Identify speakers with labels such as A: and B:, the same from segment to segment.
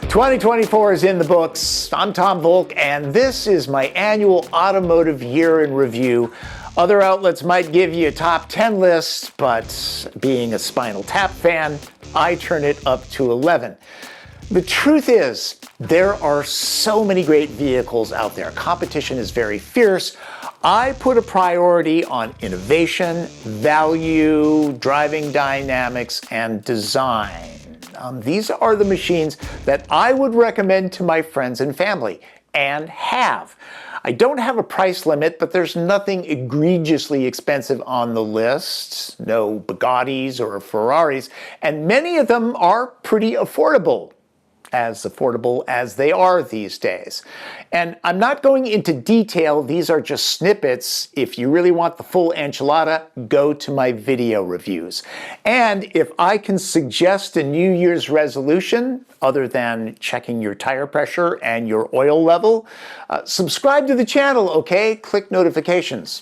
A: 2024 is in the books. I'm Tom Voelk, and this is my annual automotive year in review. Other outlets might give you a top 10 list, but being a Spinal Tap fan, I turn it up to 11. The truth is, there are so many great vehicles out there. Competition is very fierce. I put a priority on innovation, value, driving dynamics, and design. These are the machines that I would recommend to my friends and family, and have. I don't have a price limit, but there's nothing egregiously expensive on the list. No Bugattis or Ferraris, and many of them are pretty affordable as they are these days. And I'm not going into detail, these are just snippets. If you really want the full enchilada, go to my video reviews. And if I can suggest a New Year's resolution, other than checking your tire pressure and your oil level, subscribe to the channel, okay? Click notifications.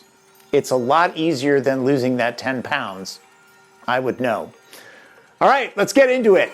A: It's a lot easier than losing that 10 pounds. I would know. All right, let's get into it.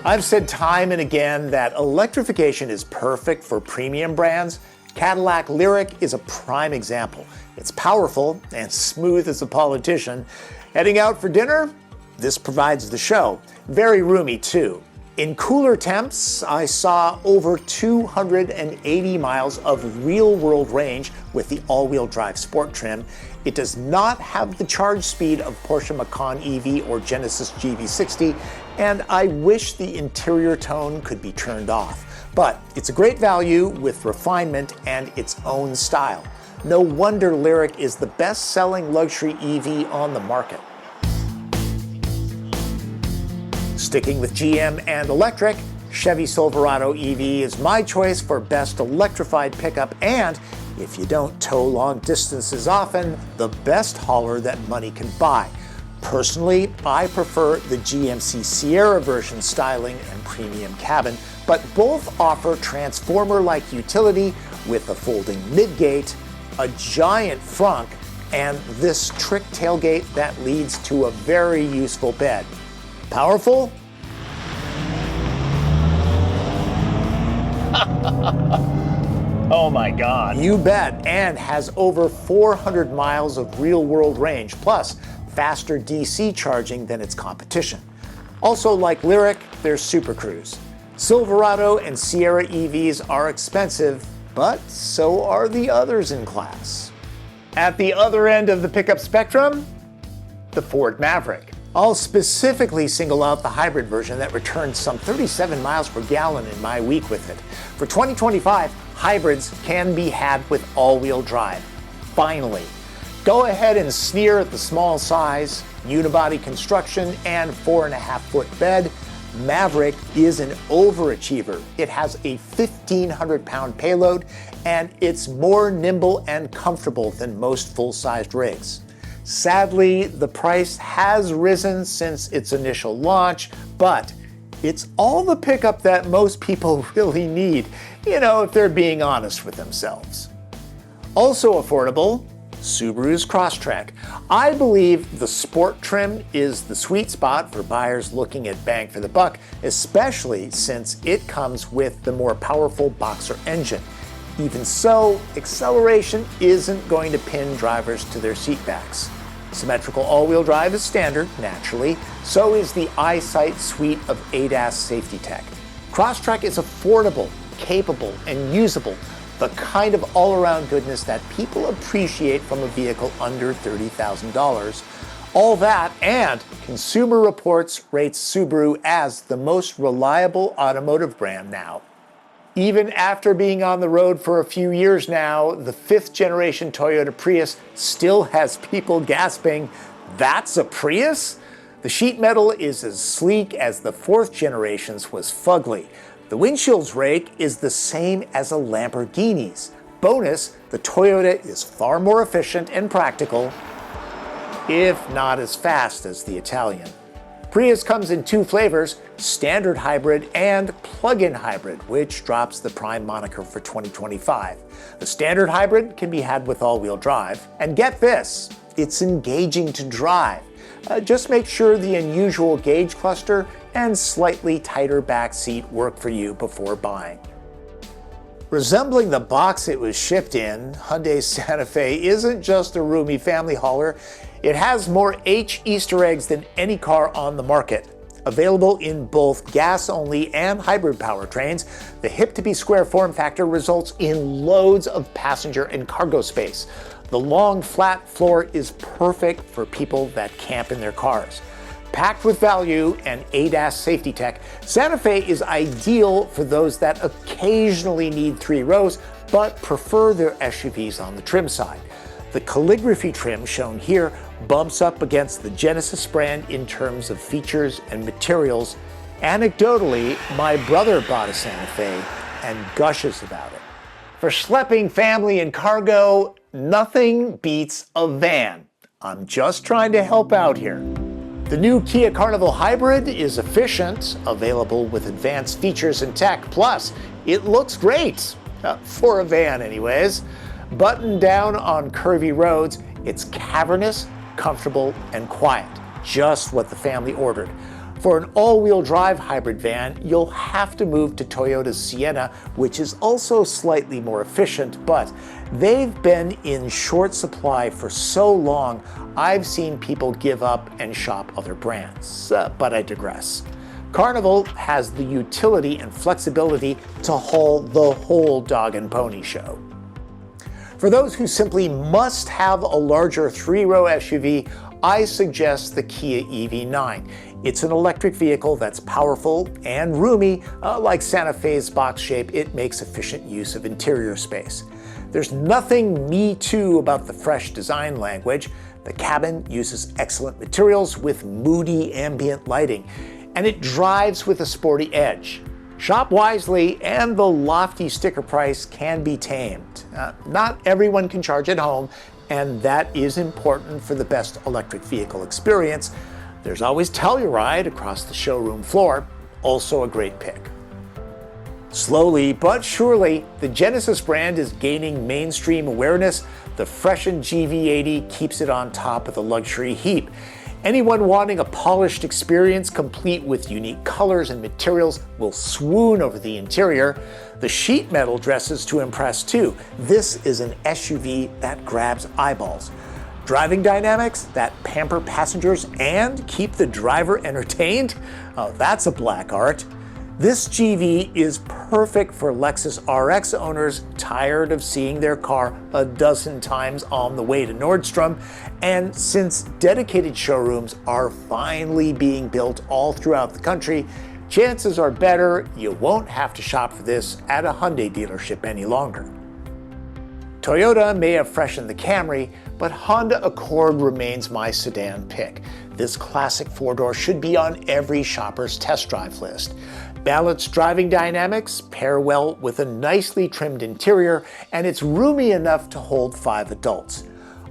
A: I've said time and again that electrification is perfect for premium brands. Cadillac Lyriq is a prime example. It's powerful and smooth as a politician. Heading out for dinner? This provides the show. Very roomy too. In cooler temps, I saw over 280 miles of real-world range with the all-wheel drive sport trim. It does not have the charge speed of Porsche Macan EV or Genesis GV60, and I wish the interior tone could be turned off. But it's a great value with refinement and its own style. No wonder Lyriq is the best-selling luxury EV on the market. Sticking with GM and electric, Chevy Silverado EV is my choice for best electrified pickup and, if you don't tow long distances often, the best hauler that money can buy. Personally, I prefer the GMC Sierra version styling and premium cabin, but both offer transformer-like utility with a folding midgate, a giant frunk, and this trick tailgate that leads to a very useful bed. Powerful? Oh my God. You bet, and has over 400 miles of real-world range, plus faster DC charging than its competition. Also, like Lyriq, there's Super Cruise. Silverado and Sierra EVs are expensive, but so are the others in class. At the other end of the pickup spectrum, the Ford Maverick. I'll specifically single out the hybrid version that returned some 37 miles per gallon in my week with it. For 2025, hybrids can be had with all-wheel drive. Finally. Go ahead and sneer at the small size, unibody construction, and 4.5-foot bed. Maverick is an overachiever. It has a 1,500-pound payload, and it's more nimble and comfortable than most full-sized rigs. Sadly, the price has risen since its initial launch, but it's all the pickup that most people really need, if they're being honest with themselves. Also affordable, Subaru's Crosstrek. I believe the sport trim is the sweet spot for buyers looking at bang for the buck, especially since it comes with the more powerful Boxer engine. Even so, acceleration isn't going to pin drivers to their seatbacks. Symmetrical all-wheel drive is standard, naturally. So is the EyeSight suite of ADAS safety tech. Crosstrek is affordable, capable, and usable. The kind of all-around goodness that people appreciate from a vehicle under $30,000. All that, and Consumer Reports rates Subaru as the most reliable automotive brand now. Even after being on the road for a few years now, the 5th generation Toyota Prius still has people gasping, "That's a Prius?" The sheet metal is as sleek as the 4th generation's was fugly. The windshield's rake is the same as a Lamborghini's. Bonus, the Toyota is far more efficient and practical, if not as fast as the Italian. Prius comes in 2 flavors, standard hybrid and plug-in hybrid, which drops the prime moniker for 2025. The standard hybrid can be had with all-wheel drive, and get this, it's engaging to drive. Just make sure the unusual gauge cluster and slightly tighter back seat work for you before buying. Resembling the box it was shipped in, Hyundai Santa Fe isn't just a roomy family hauler. It has more H Easter eggs than any car on the market. Available in both gas-only and hybrid powertrains, the hip-to-be-square form factor results in loads of passenger and cargo space. The long, flat floor is perfect for people that camp in their cars. Packed with value and ADAS safety tech, Santa Fe is ideal for those that occasionally need 3 rows but prefer their SUVs on the trim side. The calligraphy trim shown here bumps up against the Genesis brand in terms of features and materials. Anecdotally, my brother bought a Santa Fe and gushes about it. For schlepping family and cargo, nothing beats a van. I'm just trying to help out here. The new Kia Carnival Hybrid is efficient, available with advanced features and tech, plus it looks great, for a van anyways. Buttoned down on curvy roads, it's cavernous, comfortable, and quiet, just what the family ordered. For an all-wheel drive hybrid van, you'll have to move to Toyota's Sienna, which is also slightly more efficient, but they've been in short supply for so long, I've seen people give up and shop other brands. But I digress. Carnival has the utility and flexibility to haul the whole dog and pony show. For those who simply must have a larger 3-row SUV, I suggest the Kia EV9. It's an electric vehicle that's powerful and roomy. Like Santa Fe's box shape, it makes efficient use of interior space. There's nothing me too about the fresh design language. The cabin uses excellent materials with moody ambient lighting, and it drives with a sporty edge. Shop wisely, and the lofty sticker price can be tamed. Not everyone can charge at home, and that is important for the best electric vehicle experience. There's always Telluride across the showroom floor, also a great pick. Slowly but surely, the Genesis brand is gaining mainstream awareness. The freshened GV80 keeps it on top of the luxury heap. Anyone wanting a polished experience complete with unique colors and materials will swoon over the interior. The sheet metal dresses to impress too. This is an SUV that grabs eyeballs. Driving dynamics that pamper passengers and keep the driver entertained? Oh, that's a black art. This GV is perfect for Lexus RX owners tired of seeing their car a dozen times on the way to Nordstrom. And since dedicated showrooms are finally being built all throughout the country, chances are better you won't have to shop for this at a Hyundai dealership any longer. Toyota may have freshened the Camry, but Honda Accord remains my sedan pick. This classic 4-door should be on every shopper's test drive list. Balanced driving dynamics pair well with a nicely trimmed interior, and it's roomy enough to hold 5 adults.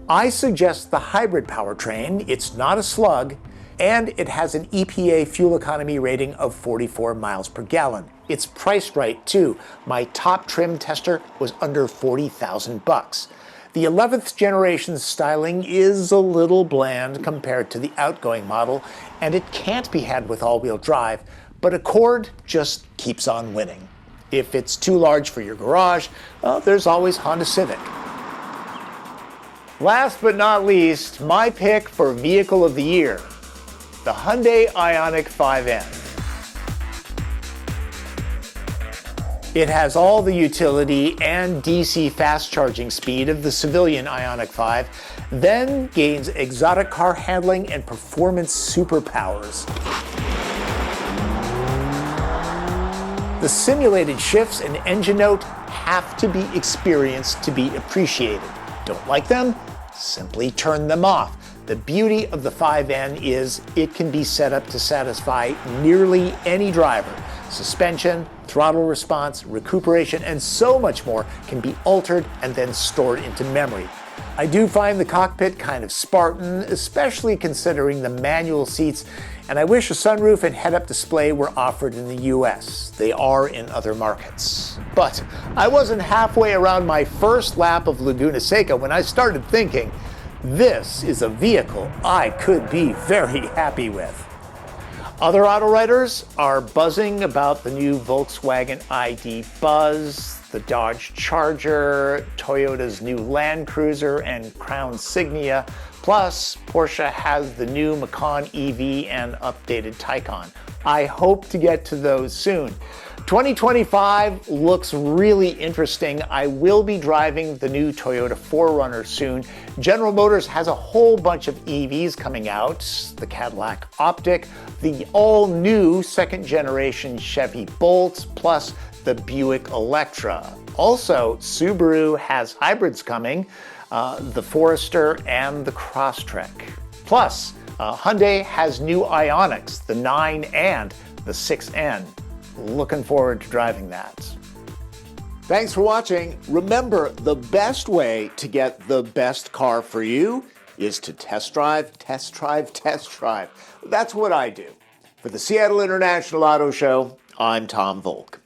A: I suggest the hybrid powertrain. It's not a slug, and it has an EPA fuel economy rating of 44 miles per gallon. It's priced right too. My top trim tester was under $40,000. The 11th generation styling is a little bland compared to the outgoing model, and it can't be had with all-wheel drive, but Accord just keeps on winning. If it's too large for your garage, well, there's always Honda Civic. Last but not least, my pick for Vehicle of the Year, the Hyundai Ioniq 5N. It has all the utility and DC fast charging speed of the civilian Ioniq 5, then gains exotic car handling and performance superpowers. The simulated shifts and engine note have to be experienced to be appreciated. Don't like them? Simply turn them off. The beauty of the 5N is it can be set up to satisfy nearly any driver. Suspension, throttle response, recuperation, and so much more can be altered and then stored into memory. I do find the cockpit kind of Spartan, especially considering the manual seats, and I wish a sunroof and head-up display were offered in the US. They are in other markets. But I wasn't halfway around my first lap of Laguna Seca when I started thinking, this is a vehicle I could be very happy with. Other auto writers are buzzing about the new Volkswagen ID Buzz, the Dodge Charger, Toyota's new Land Cruiser and Crown Signia. Plus, Porsche has the new Macan EV and updated Taycan. I hope to get to those soon. 2025 looks really interesting. I will be driving the new Toyota 4Runner soon. General Motors has a whole bunch of EVs coming out. The Cadillac Optiq, the all-new second-generation Chevy Bolt, plus the Buick Electra. Also, Subaru has hybrids coming, the Forester and the Crosstrek. Plus, Hyundai has new Ioniqs, the 9 and the 6N. Looking forward to driving that. Thanks for watching. Remember, the best way to get the best car for you is to test drive, test drive, test drive. That's what I do. For the Seattle International Auto Show, I'm Tom Voelk.